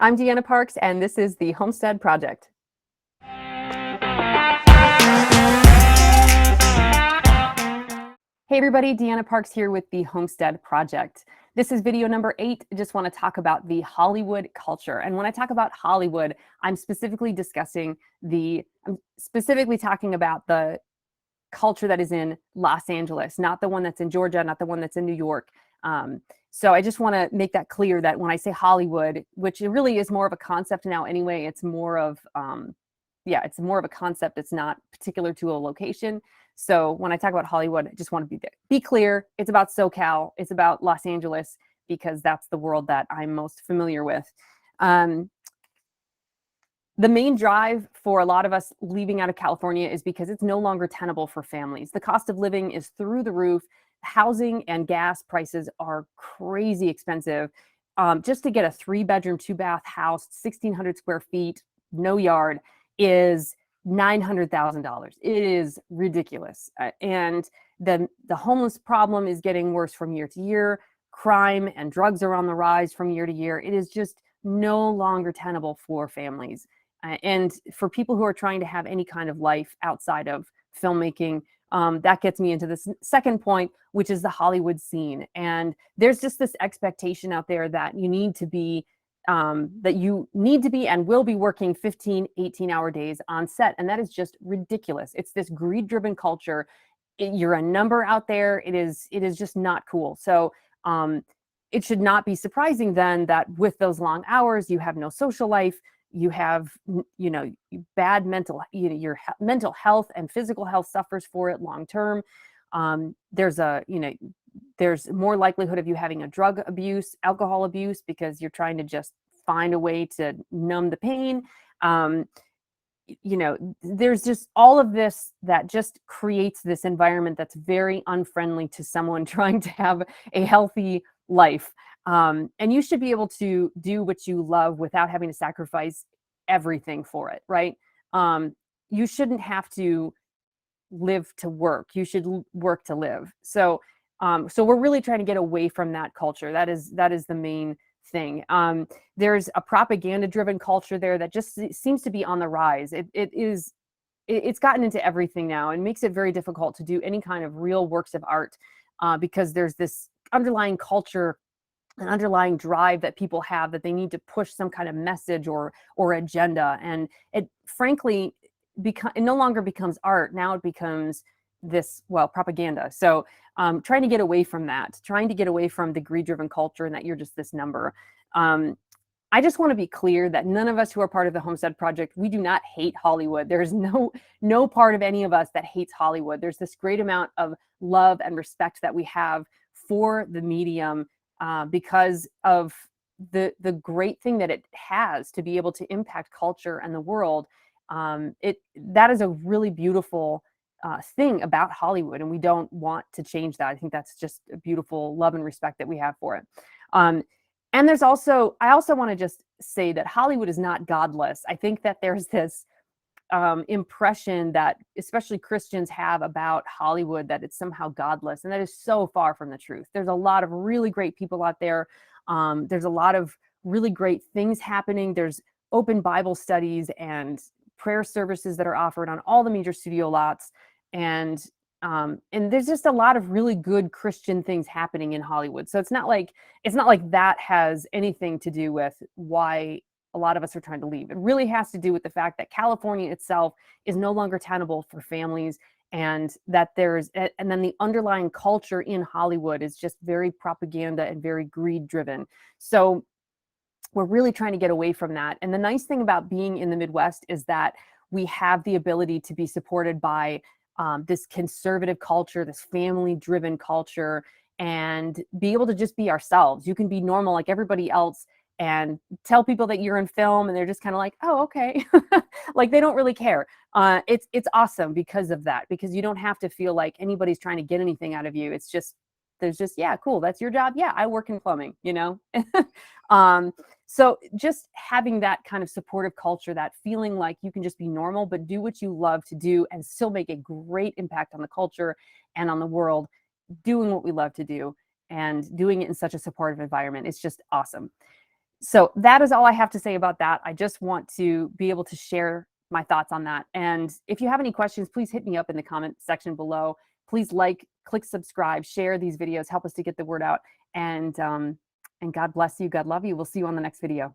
I'm Deanna Parks, and this is the Homestead Project. Hey everybody, Deanna Parks here with the Homestead Project. This is video number 8. I just want to talk about the Hollywood culture. And when I talk about Hollywood, I'm specifically talking about the culture that is in Los Angeles, not the one that's in Georgia, not the one that's in New York. So I just want to make that clear that when I say Hollywood, which it really is more of a concept now anyway, it's more of it's more of a concept. It's not particular to a location. So when I talk about Hollywood, I just want to be clear. It's about SoCal. It's about Los Angeles because that's the world that I'm most familiar with. The main drive for a lot of us leaving out of California is because it's no longer tenable for families. The cost of living is through the roof. Housing and gas prices are crazy expensive. Just to get a 3-bedroom, 2-bath house, 1,600 square feet, no yard, is $900,000. It is ridiculous. And the homeless problem is getting worse from year to year. Crime and drugs are on the rise from year to year. It is just no longer tenable for families. And for people who are trying to have any kind of life outside of filmmaking, that gets me into this second point, which is the Hollywood scene. And there's just this expectation out there that you need to be and will be working 15, 18-hour days on set. And that is just ridiculous. It's this greed-driven culture. You're a number out there. It is just not cool. So it should not be surprising then that with those long hours, you have no social life. You have, bad your mental health and physical health suffers for it long term. There's more likelihood of you having a drug abuse, alcohol abuse, because you're trying to just find a way to numb the pain. There's just all of this that just creates this environment that's very unfriendly to someone trying to have a healthy life. And you should be able to do what you love without having to sacrifice everything for it, right? You shouldn't have to live to work. You should work to live. So we're really trying to get away from that culture. That is the main thing. There's a propaganda-driven culture there that just seems to be on the rise. It's gotten into everything now and makes it very difficult to do any kind of real works of art because there's this underlying culture, an underlying drive that people have that they need to push some kind of message or agenda. And it frankly, it no longer becomes art. Now it becomes propaganda. So trying to get away from that, trying to get away from the greed-driven culture and that you're just this number. I just want to be clear that none of us who are part of the Homestead Project, we do not hate Hollywood. There's no part of any of us that hates Hollywood. There's this great amount of love and respect that we have for the medium because of the great thing that it has to be able to impact culture and the world. That is a really beautiful thing about Hollywood, and we don't want to change that. I think that's just a beautiful love and respect that we have for it. And I also want to just say that Hollywood is not godless. I think that there's this impression that especially Christians have about Hollywood, that it's somehow godless, and that is so far from the truth. There's a lot of really great people out there. There's a lot of really great things happening. There's open Bible studies and prayer services that are offered on all the major studio lots. And there's just a lot of really good Christian things happening in Hollywood. So it's not like that has anything to do with why a lot of us are trying to leave. It really has to do with the fact that California itself is no longer tenable for families, and that and then the underlying culture in Hollywood is just very propaganda and very greed driven. So we're really trying to get away from that. And the nice thing about being in the Midwest is that we have the ability to be supported by this conservative culture, this family-driven culture, and be able to just be ourselves. You can be normal like everybody else and tell people that you're in film, and they're just kind of like, oh, okay. Like they don't really care. It's awesome because of that, because you don't have to feel like anybody's trying to get anything out of you. It's just, yeah, cool, that's your job. Yeah, I work in plumbing, So just having that kind of supportive culture, that feeling like you can just be normal, but do what you love to do and still make a great impact on the culture and on the world, doing what we love to do and doing it in such a supportive environment. It's just awesome. So that is all I have to say about that. I just want to be able to share my thoughts on that. And if you have any questions, please hit me up in the comment section below. Please like, click subscribe, share these videos, help us to get the word out. And God bless you. God love you. We'll see you on the next video.